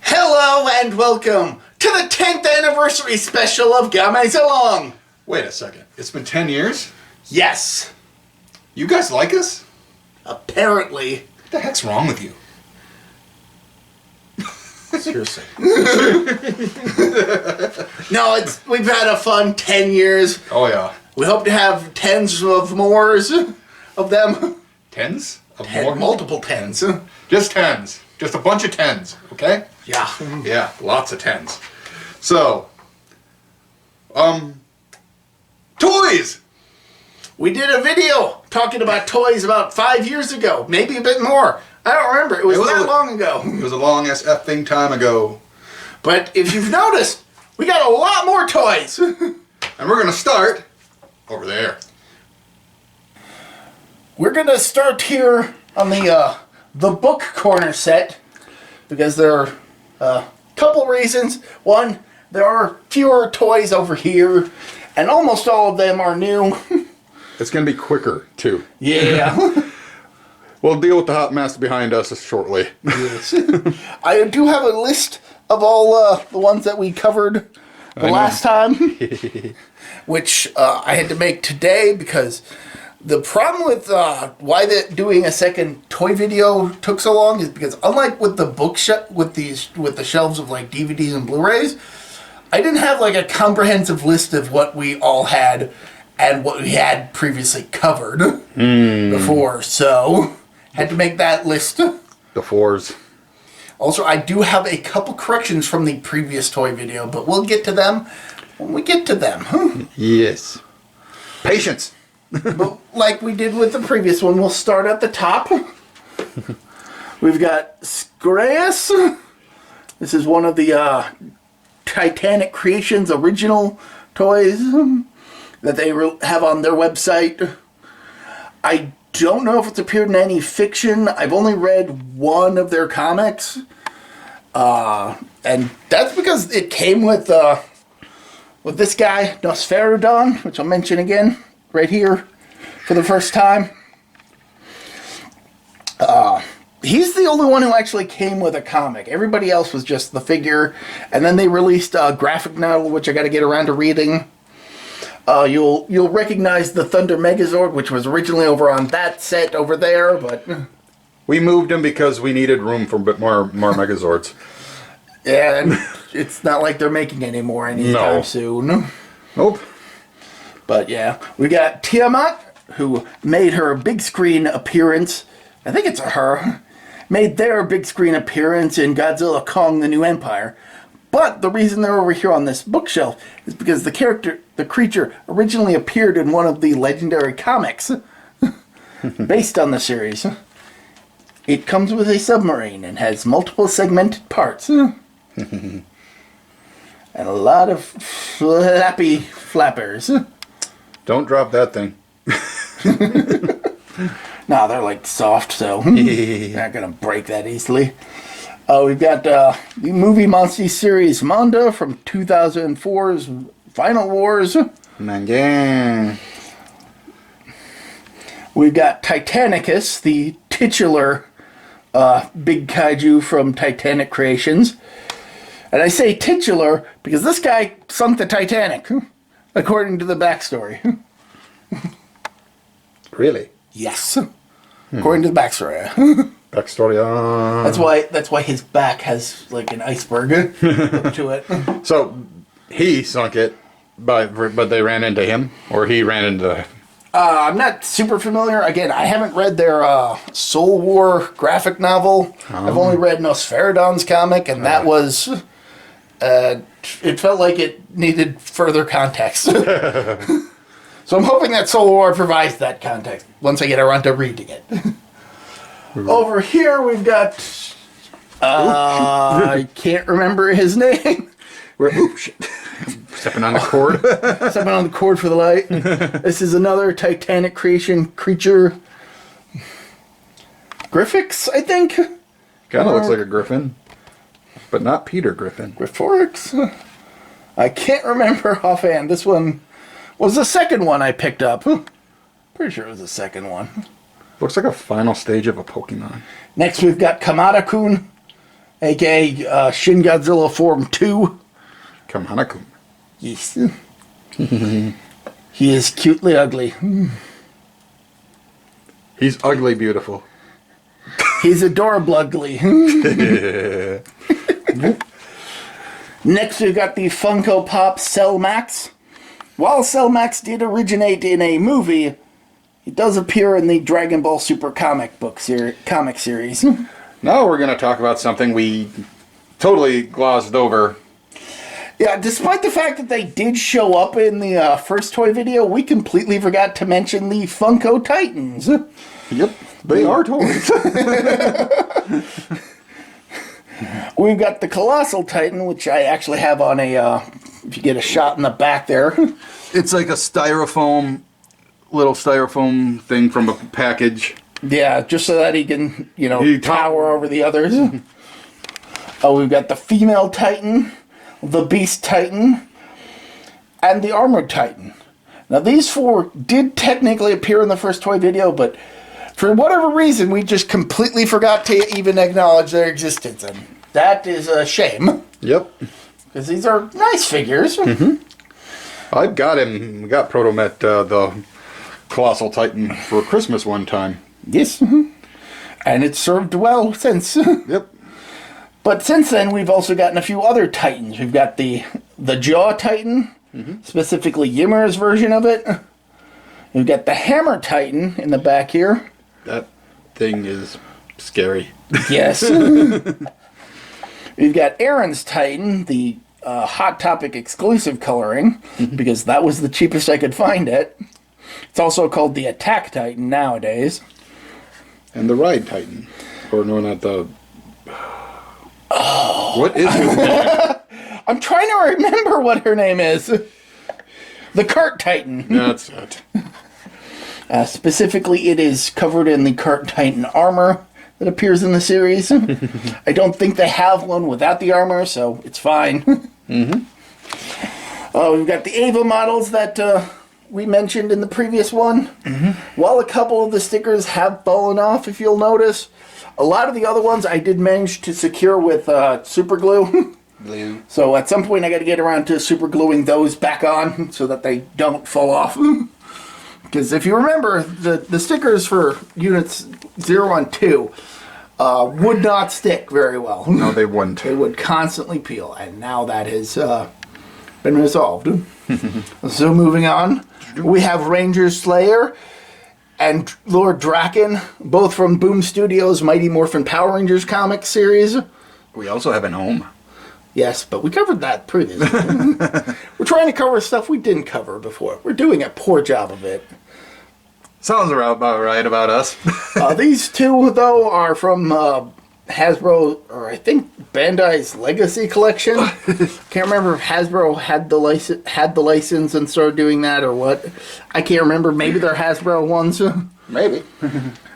Hello and welcome to the 10th anniversary special of Gamezillong. Wait a second. It's been 10 years? Yes. You guys like us? Apparently. What the heck's wrong with you? Seriously. No, we've had a fun 10 years. Oh, yeah. We hope to have tens of mores of them. Tens? Of more? Multiple tens. Just tens. Just a bunch of tens, okay? Yeah. Yeah, lots of tens. So, toys! We did a video talking about toys about 5 years ago. Maybe a bit more. I don't remember. It was that long ago. It was a long-ass effing time ago. But if you've noticed, we got a lot more toys. And we're going to start over there. We're going to start here on the book corner set because there are a couple reasons. One, there are fewer toys over here, and almost all of them are new. It's going to be quicker, too. Yeah. We'll deal with the hot mess behind us shortly. Yes. I do have a list of all the ones that we covered the last time, which I had to make today because the problem with why doing a second toy video took so long is because unlike with the with the shelves of like DVDs and Blu-rays, I didn't have like a comprehensive list of what we all had and what we had previously covered before, so had to make that list. The fours. Also, I do have a couple corrections from the previous toy video, but we'll get to them when we get to them. Yes. Patience. But like we did with the previous one, we'll start at the top. We've got Scraeus. This is one of the Titanic Creations original toys that they have on their website. I don't know if it's appeared in any fiction. I've only read one of their comics. And that's because it came with this guy, Nosferudon, which I'll mention again right here for the first time. He's the only one who actually came with a comic. Everybody else was just the figure. And then they released a graphic novel, which I got to get around to reading. You'll recognize the Thunder Megazord, which was originally over on that set over there, but We moved him because we needed room for a bit more Megazords. yeah, and it's not like they're making any more anytime soon. Nope. But yeah, we got Tiamat, who made her big screen appearance. I think it's her. Made their big screen appearance in Godzilla Kong: The New Empire. But the reason they're over here on this bookshelf is because the creature originally appeared in one of the legendary comics based on the series. It comes with a submarine and has multiple segmented parts. And a lot of flappy flappers. Don't drop that thing. No, they're like soft, so they're not going to break that easily. We've got the movie monster series Manda from 2004's Final Wars. Man. We've got Titanicus, the titular big kaiju from Titanic Creations. And I say titular because this guy sunk the Titanic, according to the backstory. Really? Yes. According to the backstory. Backstory. That's why his back has like an iceberg up to it. So, he sunk it, but they ran into him? Or he ran into... I'm not super familiar. Again, I haven't read their Soul War graphic novel. I've only read Nosferudon's comic, and that was... it felt like it needed further context. So I'm hoping that Soul War provides that context once I get around to reading it. Over here we've got... I can't remember his name. Stepping on the cord. Stepping on the cord for the light. This is another Titanic creation creature. Griffix, I think? Kind of looks like a griffin. But not Peter Griffin. Grifforix? I can't remember offhand. This one was the second one I picked up. Pretty sure it was the second one. Looks like a final stage of a Pokemon. Next we've got Kamada-kun. a.k.a. Shin Godzilla Form 2. Kamanakum. Yes. He is cutely ugly. He's ugly beautiful. He's adorable ugly. Next, we've got the Funko Pop Cell Max. While Cell Max did originate in a movie, it does appear in the Dragon Ball Super comic series. Now we're going to talk about something we totally glossed over. Yeah, despite the fact that they did show up in the first toy video, we completely forgot to mention the Funko Titans. Yep, they are toys. We've got the Colossal Titan, which I actually have on a, if you get a shot in the back there. It's like a little styrofoam thing from a package. Yeah, just so that he can, tower over the others. Oh, we've got the Female Titan, the Beast Titan, and the Armored Titan. Now, these four did technically appear in the first toy video, but for whatever reason, we just completely forgot to even acknowledge their existence, and that is a shame. Yep. Because these are nice figures. Mm-hmm. I've got Protomet, the Colossal Titan, for Christmas one time. Yes. And it's served well since. Yep. But since then, we've also gotten a few other Titans. We've got the Jaw Titan, specifically Ymmer's version of it. We've got the Hammer Titan in the back here. That thing is scary. Yes. We've got Aaron's Titan, the Hot Topic exclusive coloring, because that was the cheapest I could find it. It's also called the Attack Titan nowadays. And the Ride Titan. Or no, not the... Oh. What is his name? I'm trying to remember what her name is. The Cart Titan. That's it. Specifically, it is covered in the Cart Titan armor that appears in the series. I don't think they have one without the armor, so it's fine. We've got the Ava models that we mentioned in the previous one. While a couple of the stickers have fallen off, if you'll notice, a lot of the other ones I did manage to secure with super glue. So at some point I got to get around to super gluing those back on so that they don't fall off. Because if you remember, the stickers for units 0 and 2 would not stick very well. No, they wouldn't. They would constantly peel, and now that has been resolved. So moving on, we have Ranger Slayer and Lord Draken, both from Boom Studios' Mighty Morphin Power Rangers comic series. We also have an Ohm. Yes, but we covered that previously. We're trying to cover stuff we didn't cover before. We're doing a poor job of it. Sounds about right about us. These two, though, are from Hasbro, or I think Bandai's Legacy Collection. Can't remember if Hasbro had the license and started doing that or what. I can't remember. Maybe they're Hasbro ones. Maybe.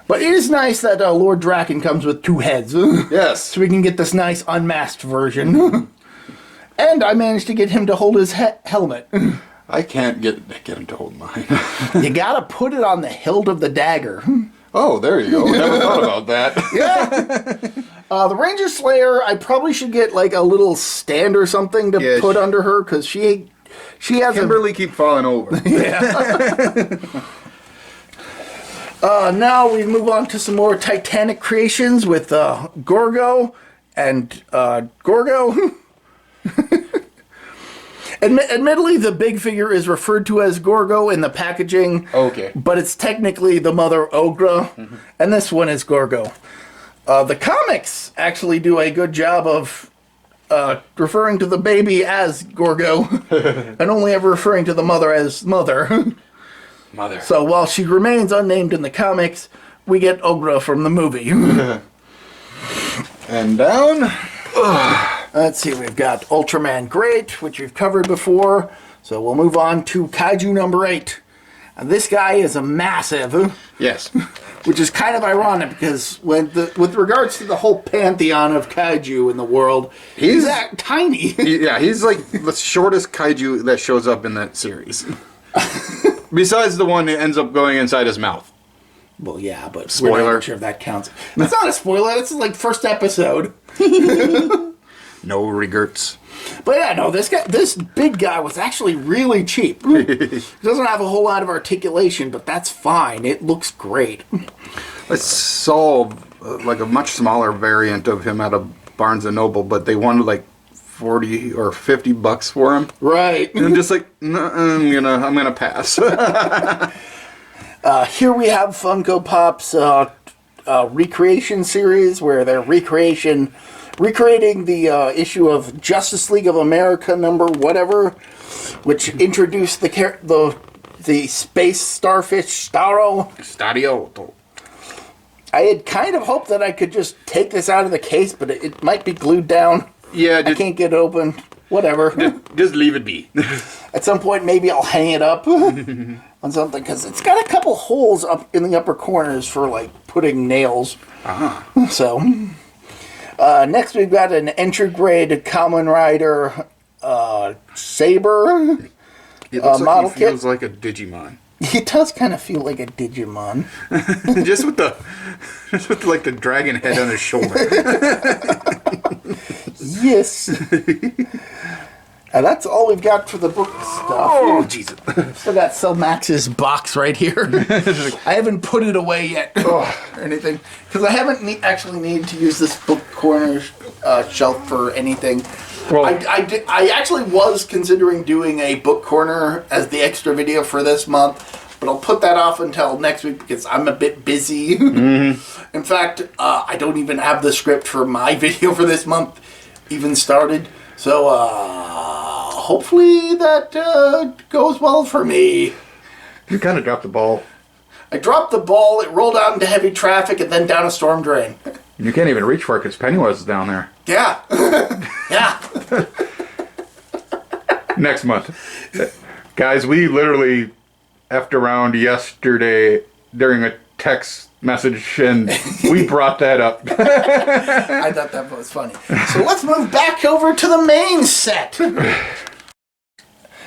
But it is nice that Lord Draken comes with 2 heads. Yes. So we can get this nice unmasked version. And I managed to get him to hold his helmet. I can't get him to hold mine. You gotta put it on the hilt of the dagger. Oh, there you go. Never thought about that. Yeah. The Ranger Slayer, I probably should get like a little stand or something to put under her, because she has Kimberly keep falling over. Yeah. Now we move on to some more Titanic creations with Gorgo and Gorgo. Admittedly, the big figure is referred to as Gorgo in the packaging. Okay. But it's technically the mother Ogra, and this one is Gorgo. The comics actually do a good job of referring to the baby as Gorgo, and only ever referring to the mother as Mother. Mother. So while she remains unnamed in the comics, we get Ogra from the movie. And down. Let's see, we've got Ultraman Great, which we've covered before. So we'll move on to Kaiju number 8. And this guy is a massive. Yes. Which is kind of ironic, because with regards to the whole pantheon of Kaiju in the world, he's that tiny. He's like the shortest Kaiju that shows up in that series. Besides the one that ends up going inside his mouth. Well, yeah, but we're Spoiler. not sure if that counts. It's not a spoiler. This is like first episode. No regrets. But yeah, no, this big guy was actually really cheap. He doesn't have a whole lot of articulation, but that's fine. It looks great. I saw like a much smaller variant of him at a Barnes and Noble, but they wanted like 40 or 50 bucks for him. Right. And I'm just like, no, I'm gonna pass. Here we have Funko Pop's recreation series, where they're recreating the issue of Justice League of America number whatever, which introduced the space starfish Starro. Stadio. I had kind of hoped that I could just take this out of the case, but it might be glued down. Yeah, I can't get it open. Whatever. Just leave it be. At some point, maybe I'll hang it up on something, because it's got a couple holes up in the upper corners for, like, putting nails. Uh-huh. So, next we've got an entry-grade Kamen Rider Saber It looks model like he kit. feels like a Digimon. It does kind of feel like a Digimon. just with like the dragon head on his shoulder. Yes. And that's all we've got for the book stuff. Oh, Jesus. Still got Cell Max's box right here. I haven't put it away yet or anything, because I haven't actually needed to use this book corner shelf for anything. Well, I actually was considering doing a book corner as the extra video for this month, but I'll put that off until next week because I'm a bit busy. Mm-hmm. In fact, I don't even have the script for my video for this month even started. So, hopefully that goes well for me. you kind of dropped the ball. I dropped the ball, it rolled out into heavy traffic, and then down a storm drain. You can't even reach for it because Pennywise is down there. Yeah. Yeah. Next month. Guys, we literally effed around yesterday during a text message, and we brought that up. I thought that was funny. So let's move back over to the main set.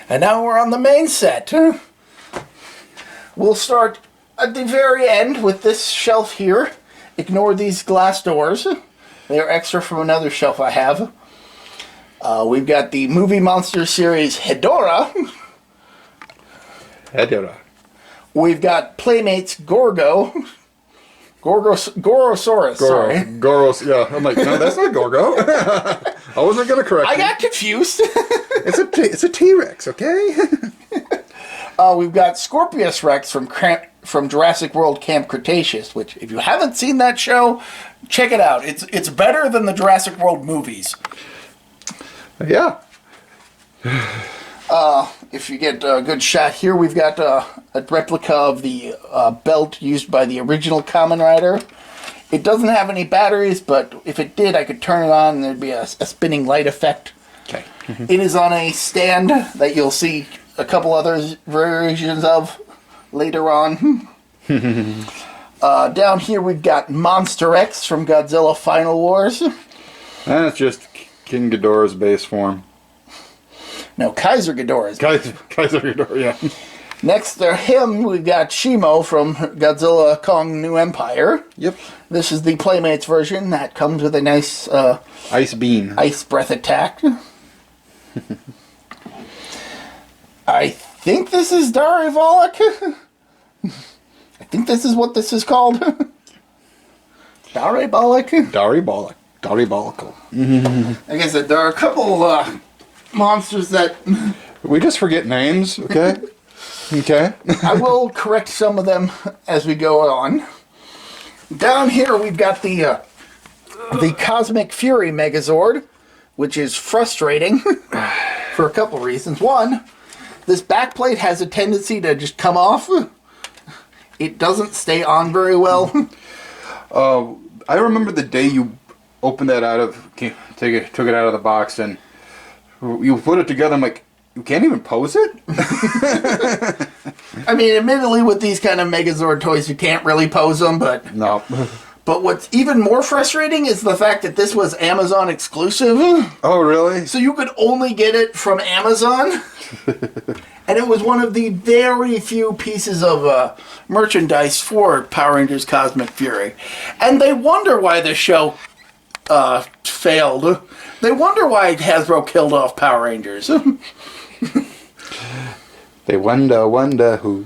And now we're on the main set. We'll start at the very end with this shelf here. Ignore these glass doors. They're extra from another shelf I have. We've got the Movie Monster series Hedorah. Hedorah. We've got Playmates Gorgo. Gorosaurus, sorry. Goros, yeah. I'm like, no, that's not Gorgo. I wasn't going to correct I you. got confused. It's a T-Rex, okay? We've got Scorpius Rex from Jurassic World Camp Cretaceous, which, if you haven't seen that show, check it out. It's better than the Jurassic World movies. Yeah. If you get a good shot here, we've got a replica of the belt used by the original Kamen Rider. It doesn't have any batteries, but if it did, I could turn it on and there'd be a spinning light effect. Okay. It is on a stand that you'll see a couple other versions of later on. Down here we've got Monster X from Godzilla Final Wars. And it's just King Ghidorah's base form. No, Kaiser Ghidorah. Kaiser Ghidorah, yeah. Next to him, we've got Shimo from Godzilla Kong New Empire. Yep. This is the Playmates version that comes with a nice Ice Beam. ice breath attack. I think this is Darivolic. I think this is what this is called. Daribolic. Daribolic. Daribolical. Like I said, there are a couple monsters that We just forget names, okay? Okay. I will correct some of them as we go on. Down here we've got the Cosmic Fury Megazord, which is frustrating for a couple reasons. One, this backplate has a tendency to just come off. It doesn't stay on very well. I remember the day you opened that took it out of the box, and you put it together. I'm like, you can't even pose it? I mean, admittedly, with these kind of Megazord toys, you can't really pose them, but... No. But what's even more frustrating is the fact that this was Amazon exclusive. Oh, really? So you could only get it from Amazon. And it was one of the very few pieces of merchandise for Power Rangers Cosmic Fury. And they wonder why the show failed. They wonder why Hasbro killed off Power Rangers. They wonder who.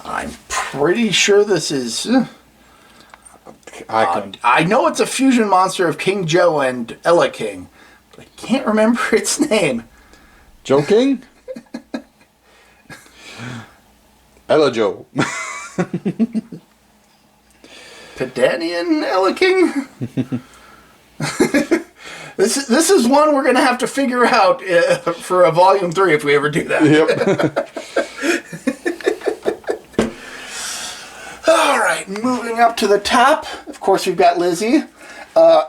I'm pretty sure this is... I I know it's a fusion monster of King Joe and Ella King, but I can't remember its name. Joking? Ella Joe. Pedanian Ella King? This is one we're going to have to figure out for a volume 3 if we ever do that. Yep. All right, moving up to the top. Of course, we've got Lizzie.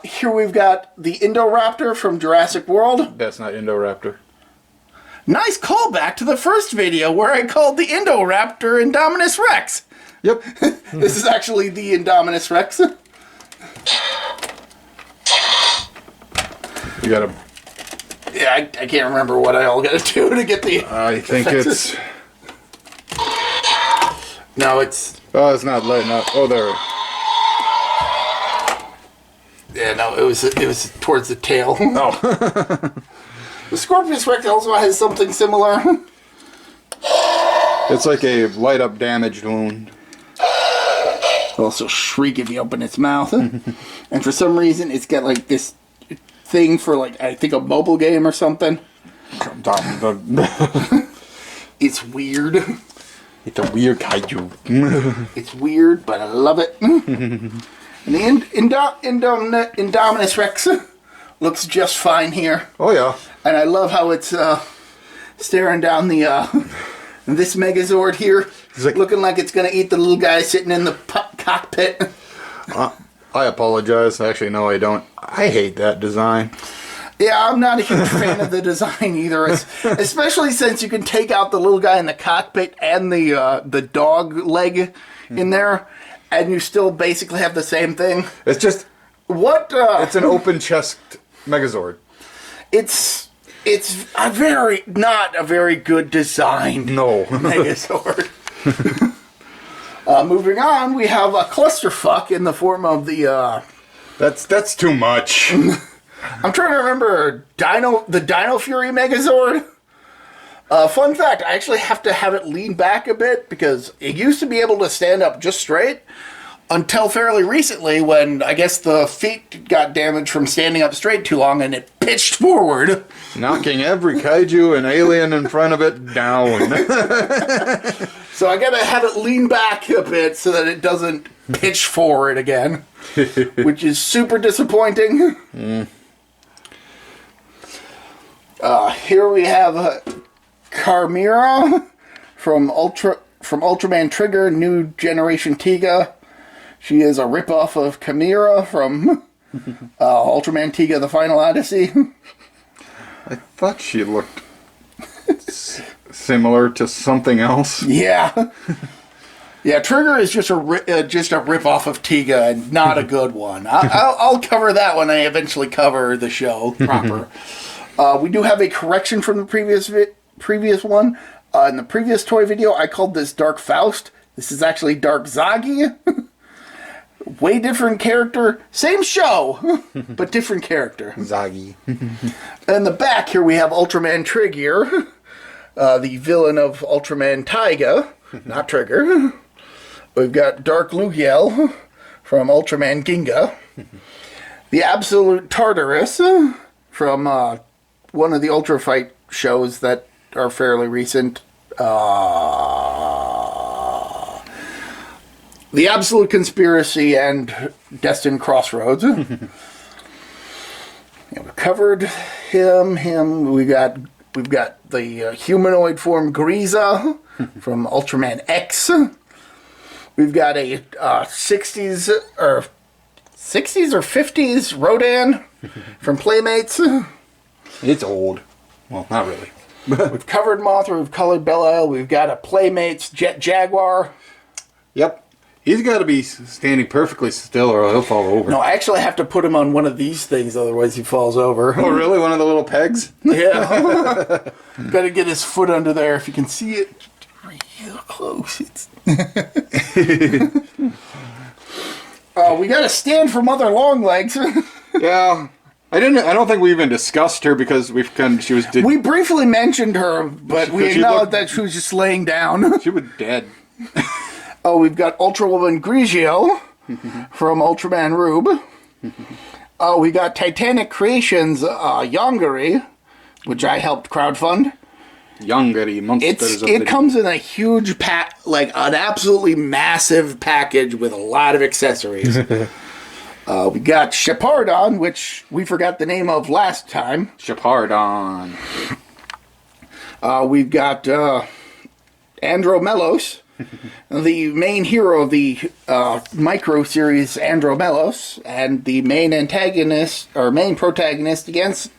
Here we've got the Indoraptor from Jurassic World. That's not Indoraptor. Nice callback to the first video where I called the Indoraptor Indominus Rex. Yep. This is actually the Indominus Rex. You gotta... Yeah, I can't remember what I all got to do to get the... I think it's... No, it's... Oh, it's not lighting up. Oh, there. Yeah, no, it was towards the tail. Oh. The Scorpius Rex also has something similar. It's like a light up damaged wound. It'll also shriek if you open its mouth. And for some reason, it's got like this thing for like, I think a mobile game or something. It's weird. It's a weird kaiju. It's weird, but I love it. And the Indominus Rex looks just fine here. Oh, yeah. And I love how it's staring down the this Megazord here, like, looking like it's going to eat the little guy sitting in the cockpit. I apologize. Actually, no, I don't. I hate that design. Yeah, I'm not a huge fan of the design either, especially since you can take out the little guy in the cockpit and the dog leg in there, and you still basically have the same thing. It's just... What? It's an open chest Megazord. It's not a very good design. No. Megazord. Moving on, we have a clusterfuck in the form of the... That's too much. I'm trying to remember the Dino Fury Megazord. Fun fact, I actually have to have it lean back a bit because it used to be able to stand up just straight until fairly recently when I guess the feet got damaged from standing up straight too long and it pitched forward. Knocking every kaiju and alien in front of it down. So I gotta have it lean back a bit so that it doesn't pitch forward again, which is super disappointing. Here we have Carmira from Ultraman Trigger, New Generation Tiga. She is a ripoff of Chimera from Ultraman Tiga: The Final Odyssey. I thought she looked similar to something else. Yeah. Yeah, Trigger is just a ripoff of Tiga and not a good one. I'll cover that when I eventually cover the show proper. We do have a correction from the previous one. In the previous toy video, I called this Dark Faust. This is actually Dark Zagi. Way different character. Same show, but different character. Zagi. In the back here, we have Ultraman Trigger, the villain of Ultraman Taiga, not Trigger. We've got Dark Lugiel from Ultraman Ginga. The Absolute Tartarus from one of the Ultra Fight shows that are fairly recent. The Absolute Conspiracy and Destined Crossroads. Yeah, we covered him. We've got the humanoid form Griza from Ultraman X. We've got a 60s or 50s Rodan from Playmates. It's old. Well, not really. We've covered Mothra. We've colored Belle. We've got a Playmates Jet Jaguar. Yep. He's got to be standing perfectly still or he'll fall over. No, I actually have to put him on one of these things, otherwise he falls over. Oh, really? One of the little pegs? Yeah. Got to get his foot under there. If you can see it real close. It's we got a stand for Mother Longlegs. Yeah. I don't think we even discussed her because she was dead. We briefly mentioned her, but we acknowledged that she was just laying down. She was dead. Oh, we've got Ultra Woman Grigio from Ultraman Rube. Oh, we got Titanic Creations Yongari, which I helped crowdfund. Yongari Monsters. It comes in a huge pack, like an absolutely massive package with a lot of accessories. We got Shepardon, which we forgot the name of last time. Shepardon. We've got Andromelos, the main hero of the micro series Andromelos, and the main antagonist or main protagonist against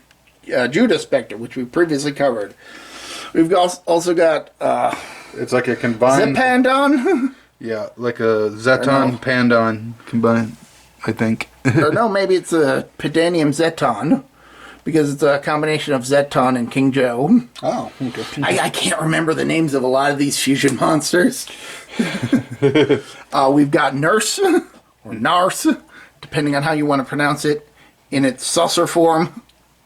Judah Spectre, which we previously covered. We've also got It's like a combined... Zepandon. Yeah, like a Zeton Pandon combined, I think. Or no, maybe it's a Pedanium Zeton, because it's a combination of Zeton and King Joe. Oh, okay. I can't remember the names of a lot of these fusion monsters. We've got Nurse, or Nars, depending on how you want to pronounce it, in its saucer form.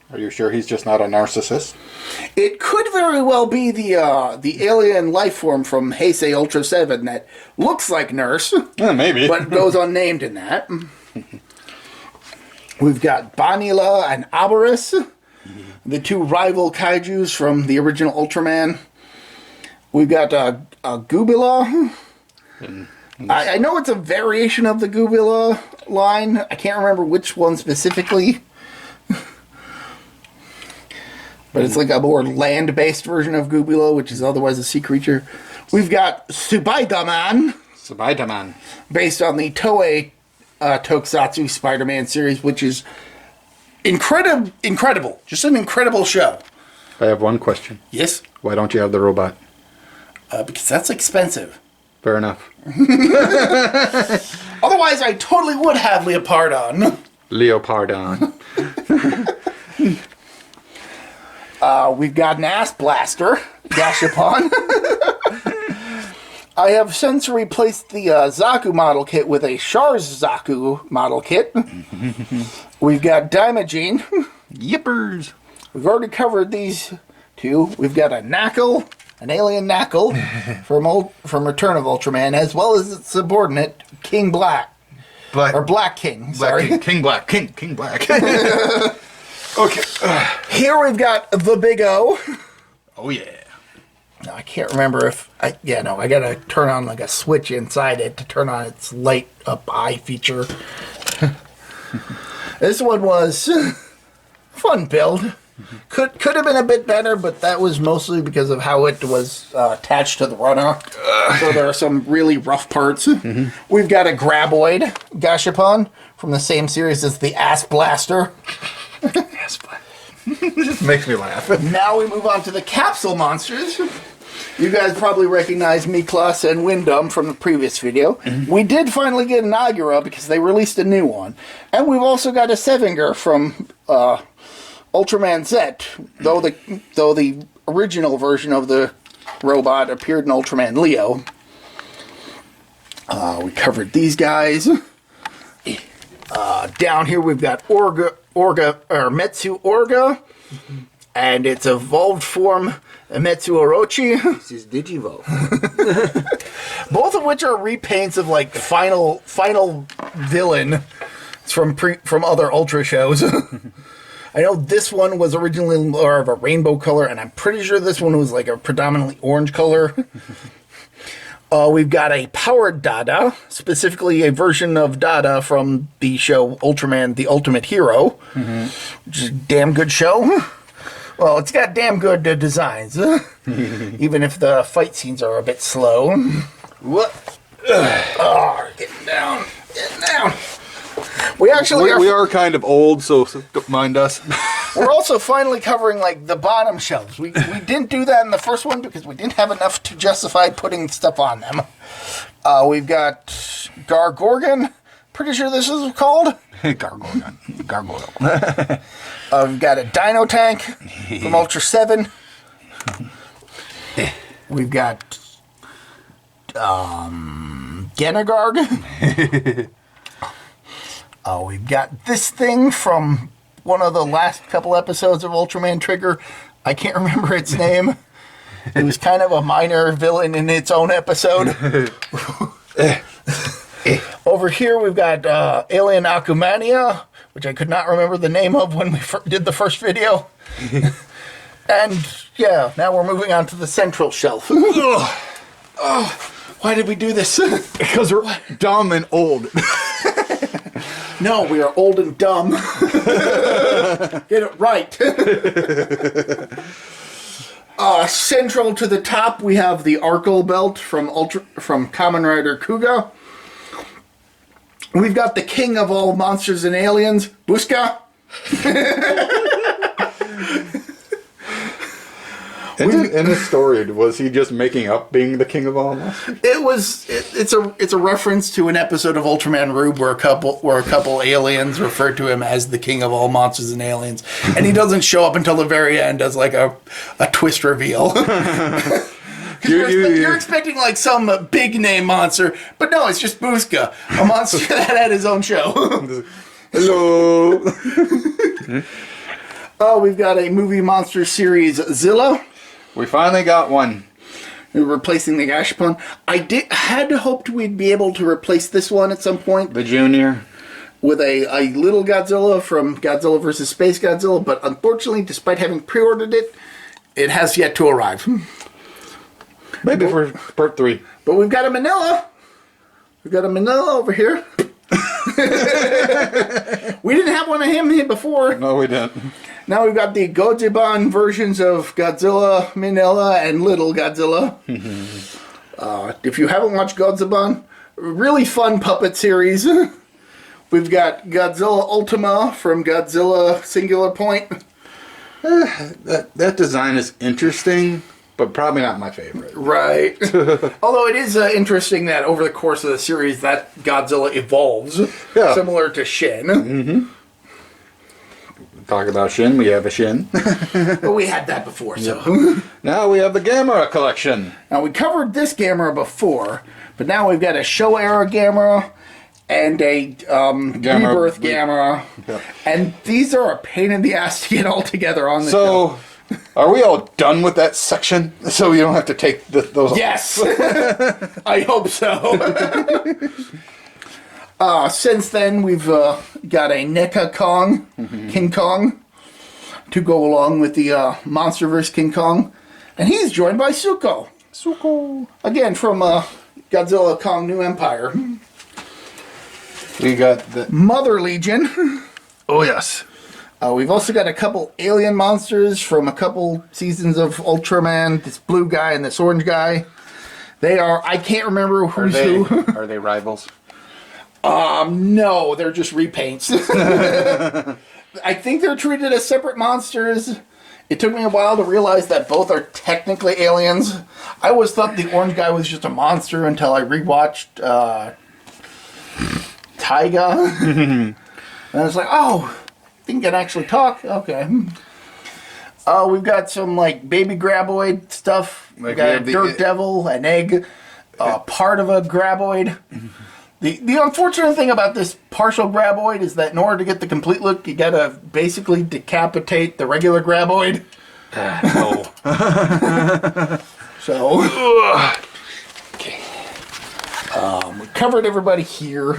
Are you sure he's just not a narcissist? It could very well be the alien life form from Heisei Ultra 7 that looks like Nurse, Maybe. but goes unnamed in that. We've got Bonilla and Aberus, the two rival kaijus from the original Ultraman. We've got Gubila. I know it's a variation of the Gubila line. I can't remember which one specifically. But it's like a more land-based version of Gubila, which is otherwise a sea creature. We've got Subaidaman. Subaidaman. Based on the Toei Tokusatsu Spider-Man series, which is incredible. Just an incredible show. I have one question. Yes? Why don't you have the robot? Because that's expensive. Fair enough. Otherwise, I totally would have Leopardon. Leopardon. We've got an Ass Blaster, Gashapon. I have since replaced the Zaku model kit with a Char's Zaku model kit. We've got Daimajin. Yippers. We've already covered these two. We've got a Knuckle, an alien Knuckle from Return of Ultraman, as well as its subordinate, King Black. Or Black King, sorry. King Black. King Black. Okay. Here we've got the Big O. Oh, yeah. Now, I can't remember if... I gotta turn on like a switch inside it to turn on its light up eye feature. This one was fun build. Could have been a bit better, but that was mostly because of how it was attached to the runner. So there are some really rough parts. We've got a Graboid Gashapon from the same series as the Ass Blaster. Ass Blaster. Just makes me laugh. Now we move on to the capsule monsters. You guys probably recognize Miklas and Windom from the previous video. We did finally get an Agura because they released a new one. And we've also got a Sevinger from Ultraman Z, though the original version of the robot appeared in Ultraman Leo. We covered these guys. Down here we've got Metsu Orga, and its evolved form, Metsu Orochi. This is Digivolve. Both of which are repaints of like final villain from other Ultra shows. I know this one was originally more of a rainbow color, and I'm pretty sure this one was like a predominantly orange color. We've got a powered Dada, specifically a version of Dada from the show Ultraman The Ultimate Hero, which is a damn good show. Well, it's got damn good designs, even if the fight scenes are a bit slow. What? Getting down. We actually we are kind of old, so don't mind us. We're also finally covering like the bottom shelves. We didn't do that in the first one because we didn't have enough to justify putting stuff on them. We've got Gargorgon. Pretty sure this is called. Gargoyle. We've got a Dino Tank from Ultra 7. We've got Genagarg. We've got this thing from one of the last couple episodes of Ultraman Trigger. I can't remember its name. It was kind of a minor villain in its own episode. Over here we've got Alien Akumania, which I could not remember the name of when we did the first video. And yeah, now we're moving on to the central shelf. Why did we do this? Because we're dumb and old. No, we are old and dumb. Get it right. Central to the top, we have the Arkle belt from Kamen Rider Kuga. We've got the king of all monsters and aliens, Buska. In his story, was he just making up being the king of all monsters? It's a reference to an episode of Ultraman Rube where a couple aliens refer to him as the king of all monsters and aliens, and he doesn't show up until the very end as like a twist reveal. You're expecting like some big name monster, but no, it's just Buska, a monster that had his own show. Hello. We've got a movie monster series Zilla. We finally got one. We're replacing the Gashapon. I had hoped we'd be able to replace this one at some point. The Junior. With a little Godzilla from Godzilla vs. Space Godzilla, but unfortunately, despite having pre-ordered it, it has yet to arrive. Maybe for part 3. But we've got a Manila. We've got a Manila over here. We didn't have one of him here before. No, we didn't. Now we've got the Gojiban versions of Godzilla, Manila, and Little Godzilla. If you haven't watched Gojiban, really fun puppet series. We've got Godzilla Ultima from Godzilla Singular Point. That design is interesting, but probably not my favorite. Right. Although it is interesting that over the course of the series, that Godzilla evolves, similar to Shin. Mm-hmm. Talk about Shin, we have a Shin. But we had that before, so. Now we have the Gamera collection. Now we covered this Gamera before, but now we've got a Showa era Gamera and a Rebirth Gamera. Yep. And these are a pain in the ass to get all together on the show. Are we all done with that section? So you don't have to take those. Yes! I hope so. Since then, we've got a NECA Kong, King Kong, to go along with the Monsterverse King Kong. And he's joined by Suko. Again, from Godzilla Kong New Empire. We got the Mother Legion. Oh, yes. We've also got a couple alien monsters from a couple seasons of Ultraman. This blue guy and this orange guy. They are, I can't remember who's who. Are they rivals? No, they're just repaints. I think they're treated as separate monsters. It took me a while to realize that both are technically aliens. I always thought the orange guy was just a monster until I rewatched Taiga. And I was like, oh, he can actually talk. Okay. We've got some like baby graboid stuff. We've got a dirt devil, an egg, part of a graboid. The unfortunate thing about this partial graboid is that in order to get the complete look, you gotta basically decapitate the regular graboid. No. So, okay. We covered everybody here.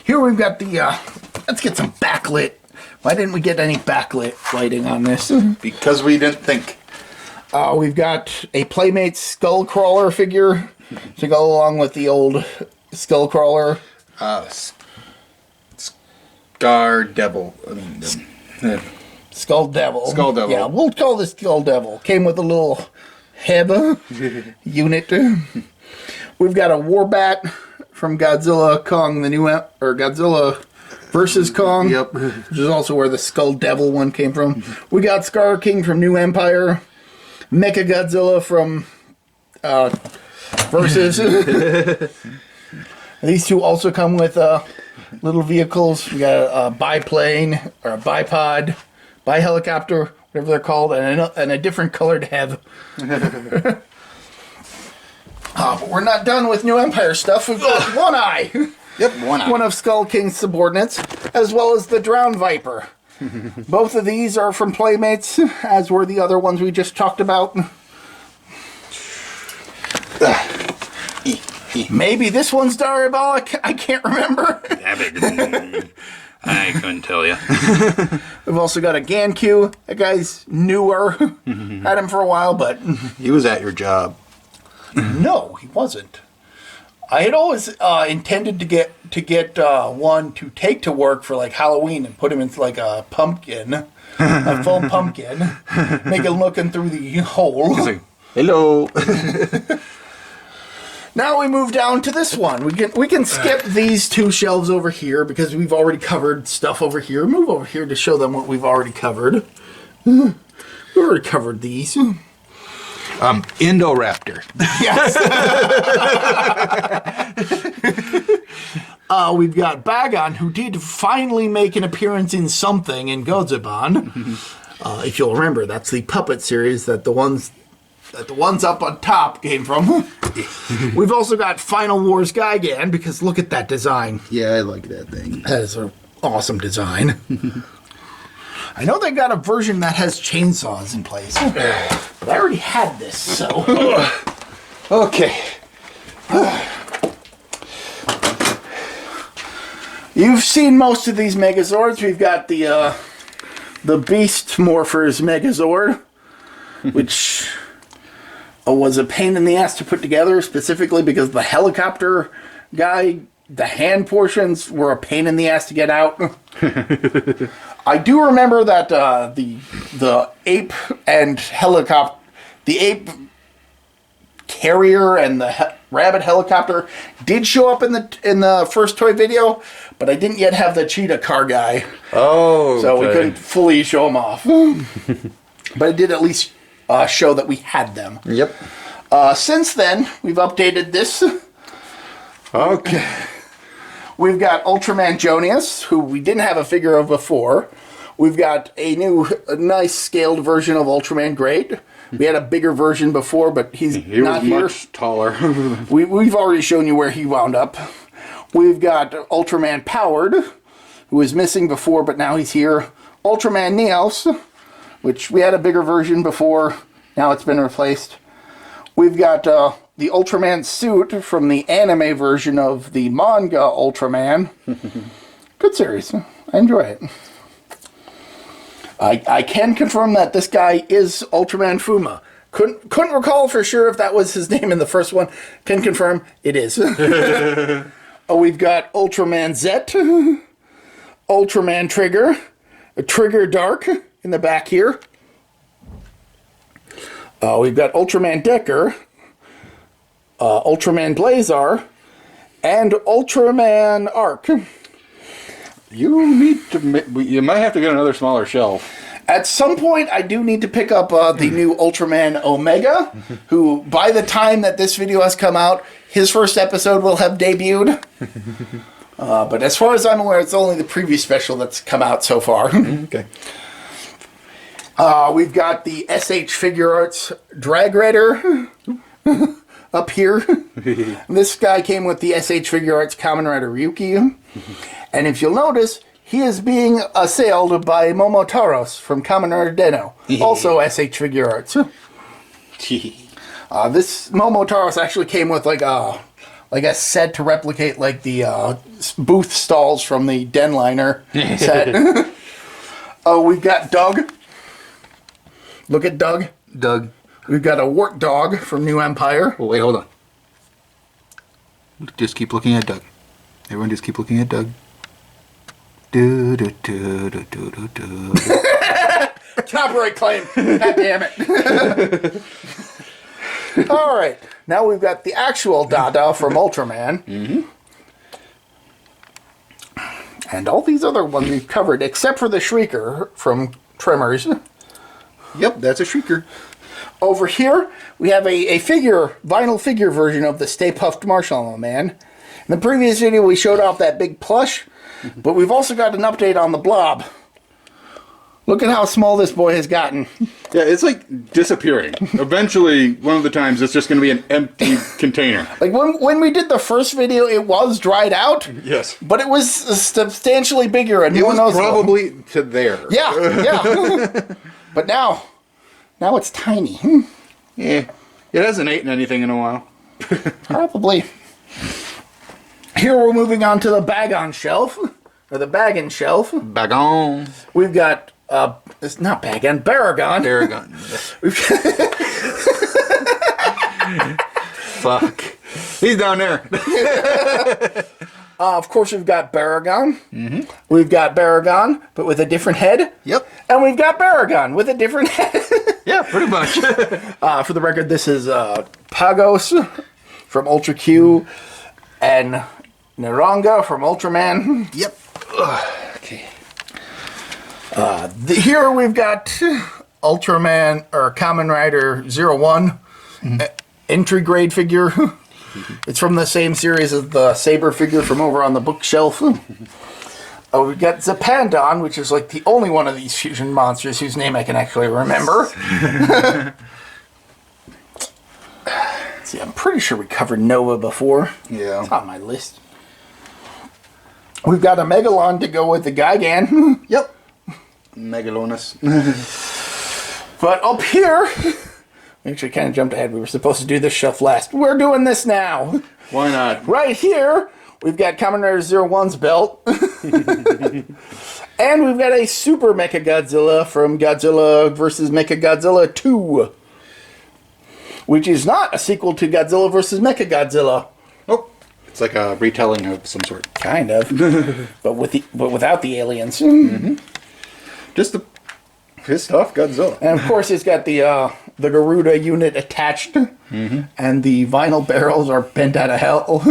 Here we've got the, let's get some backlit. Why didn't we get any backlit lighting on this? Because we didn't think. We've got a Playmate Skullcrawler figure to go along with the old Skullcrawler. Scar Devil. Skull Devil. Skull Devil. Yeah, we'll call this Skull Devil. Came with a little head unit. We've got a Warbat from Godzilla Kong, the new or Godzilla versus Kong. Yep. Which is also where the Skull Devil one came from. We got Scar King from New Empire. Mecha Godzilla from Versus. These two also come with little vehicles. We got a biplane or a bipod, bi-helicopter, whatever they're called, and a different colored head. But we're not done with New Empire stuff. We've got One Eye. Yep, One Eye. One of Skull King's subordinates, as well as the Drowned Viper. Both of these are from Playmates, as were the other ones we just talked about. Maybe this one's diabolic. I can't remember. I couldn't tell you. We've also got a Ganku. That guy's newer. Had him for a while, but He was at your job. no, he wasn't. I had always intended to get one to take to work for like Halloween and put him into like a pumpkin, a foam pumpkin, make him looking through the hole. He's like, hello. Now we move down to this one. We can skip these two shelves over here because we've already covered stuff over here. Move over here to show them what we've already covered. We already covered these. Indoraptor. Yes. We've got Bagon, who did finally make an appearance in something in Godzillong. If you'll remember, that's the puppet series that the ones up on top came from. We've also got Final Wars Gigan, because look at that design. Yeah, I like that thing. That is an awesome design. I know they got a version that has chainsaws in place, but I already had this, so. Okay. You've seen most of these Megazords. We've got the Beast Morphers Megazord, which was a pain in the ass to put together, specifically because the helicopter guy, the hand portions were a pain in the ass to get out. I do remember that the ape and helicopter, the ape carrier and the rabbit helicopter did show up in the first toy video, but I didn't yet have the cheetah car guy. Oh, So we couldn't fully show them off. But it did at least show that we had them. Yep. Since then, we've updated this. Okay. We've got Ultraman Jonius, who we didn't have a figure of before. We've got a nice scaled version of Ultraman Great. We had a bigger version before, but he's He not was here. much taller. We've already shown you where he wound up. We've got Ultraman Powered, who was missing before, but now he's here. Ultraman Neos, which we had a bigger version before. Now it's been replaced. We've got the Ultraman suit from the anime version of the manga Ultraman. Good series. I enjoy it. I can confirm that this guy is Ultraman Fuma. Couldn't recall for sure if that was his name in the first one. Can confirm it is. We've got Ultraman Zet, Ultraman Trigger, Trigger Dark in the back here. We've got Ultraman Decker, Ultraman Blazar, and Ultraman Arc. You might have to get another smaller shelf. At some point, I do need to pick up the new Ultraman Omega, who, by the time that this video has come out, his first episode will have debuted. But as far as I'm aware, it's only the preview special that's come out so far. Okay. We've got the SH Figure Arts Drag Rider up here. This guy came with the SH Figure Arts Kamen Rider Ryuki. And if you'll notice, he is being assailed by Momotaros from Kamen Rider Den-O, also SH Figure Arts. This Momotaros actually came with like a set to replicate like the booth stalls from the Denliner set. We've got Doug. Look at Doug. Doug. We've got a Wart Dog from New Empire. Oh, wait, hold on. Just keep looking at Doug. Everyone just keep looking at Doug. Do, do, do, do, do, do, do. Copyright claim. God damn it. All right. Now we've got the actual Dada from Ultraman. Mm-hmm. And all these other ones we've covered, except for the Shrieker from Tremors. Yep, that's a Shrieker. Over here, we have a vinyl figure version of the Stay Puft Marshmallow Man. In the previous video, we showed off that big plush, but we've also got an update on the Blob. Look at how small this boy has gotten. Yeah, it's like disappearing. Eventually, one of the times, it's just going to be an empty container. Like when we did the first video, it was dried out. Yes. But it was substantially bigger and It more was noticeable. probably to there. Yeah. But now it's tiny. Yeah. It hasn't eaten anything in a while. Probably. Here we're moving on to the bag-on shelf. Or the bag-in shelf. Back on. We've got, it's not bag-on, Baragon. Baragon. Fuck. He's down there. Of course, we've got Baragon. Mm-hmm. We've got Baragon, but with a different head. Yep. And we've got Baragon with a different head. Yeah, pretty much. For the record, this is Pagos from Ultra Q and Naranga from Ultraman. Yep. Okay. Here we've got Ultraman, or Kamen Rider 01, entry grade figure. It's from the same series as the Saber figure from over on the bookshelf. We've got Zapandon, which is like the only one of these fusion monsters whose name I can actually remember. See, I'm pretty sure we covered Nova before. Yeah. It's on my list. We've got a Megalon to go with the Gigan. Yep. Megalonus. But up here, we actually kind of jumped ahead. We were supposed to do this shelf last. We're doing this now. Why not? Right here, we've got Kamen Rider 01's belt. And we've got a Super Mechagodzilla from Godzilla vs. Mechagodzilla 2. Which is not a sequel to Godzilla vs. Mechagodzilla. Oh. It's like a retelling of some sort. Kind of. but without the aliens. Just the pissed off Godzilla. And of course, it's got the Garuda unit attached, and the vinyl barrels are bent out of hell.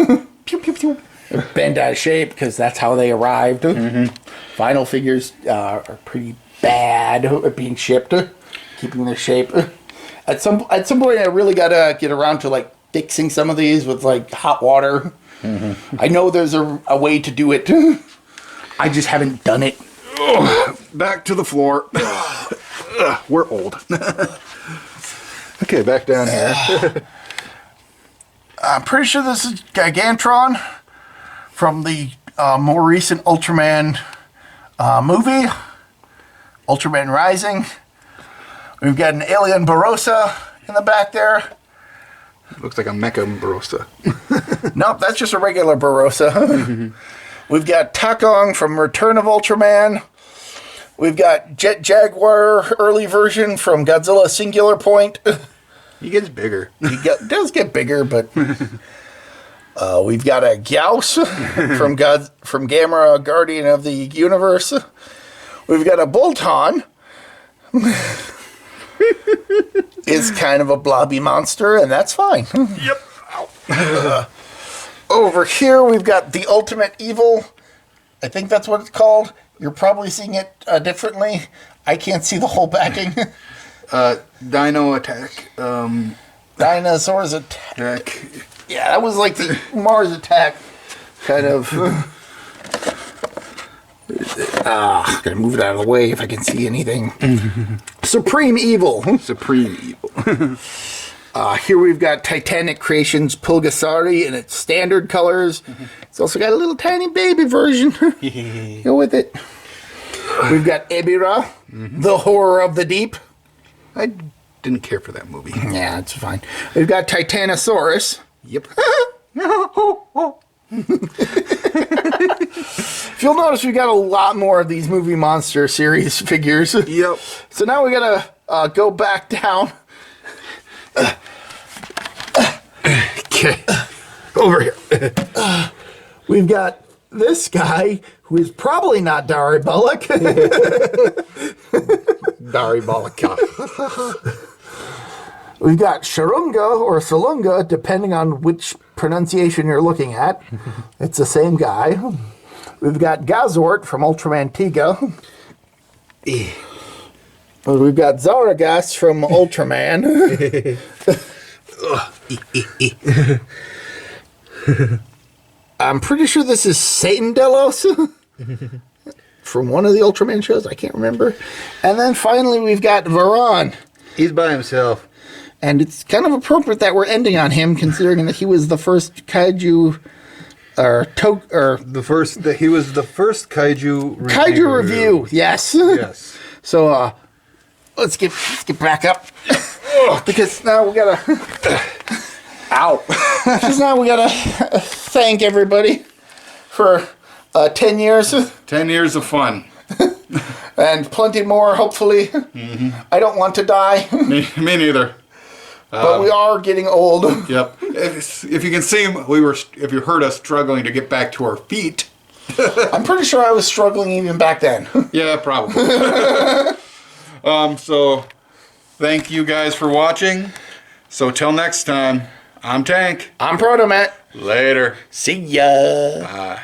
Pew, pew, pew. They're bent out of shape because that's how they arrived. Vinyl figures are pretty bad at being shipped, keeping their shape. At some point, I really gotta get around to like fixing some of these with like hot water. I know there's a way to do it. I just haven't done it. Back to the floor. We're old. Okay, back down here. I'm pretty sure this is Gigantron from the more recent Ultraman movie, Ultraman Rising. We've got an alien Barossa in the back there. Looks like a Mecha Barossa. Nope, that's just a regular Barossa. We've got Takong from Return of Ultraman. We've got Jet Jaguar early version from Godzilla Singular Point. He gets bigger. Does get bigger, but we've got a Gyaos from Gamera Guardian of the Universe. We've got a Bolton. It's kind of a blobby monster, and that's fine. Yep. Over here, we've got the Ultimate Evil. I think that's what it's called. You're probably seeing it differently. I can't see the whole backing. Dino Attack. Dinosaurs Attack. Yeah, that was like the Mars Attack kind of. Gotta move it out of the way if I can see anything. Supreme Evil. Supreme Evil. Here we've got Titanic Creations Pulgasari in its standard colors. It's also got a little tiny baby version. Go with it. We've got Ebira, the Horror of the Deep. I didn't care for that movie. Yeah, it's fine. We've got Titanosaurus. Yep. If you'll notice, we got a lot more of these movie monster series figures. Yep. So now we gotta go back down. Okay. Over here. We've got this guy who is probably not Dari Bullock. Dari Balaka. We've got Sharunga or Salunga, depending on which pronunciation you're looking at. It's the same guy. We've got Gazort from Ultraman Tiga. We've got Zaragas from Ultraman. I'm pretty sure this is Satan Delos from one of the Ultraman shows. I can't remember. And then finally we've got Varan. He's by himself. And it's kind of appropriate that we're ending on him, considering that he was the first kaiju, He was the first kaiju review. Kaiju review. Yes. Yes. So let's get back up because now we gotta. Ow. Because now we gotta thank everybody for 10 years 10 years of fun. and plenty more. Hopefully, I don't want to die, Me neither. but we are getting old. Yep. If you can see, if you heard us struggling to get back to our feet. I'm pretty sure I was struggling even back then. Yeah, probably. So thank you guys for watching. So till next time, I'm Tank. I'm Proto Matt. Later. See ya. Bye.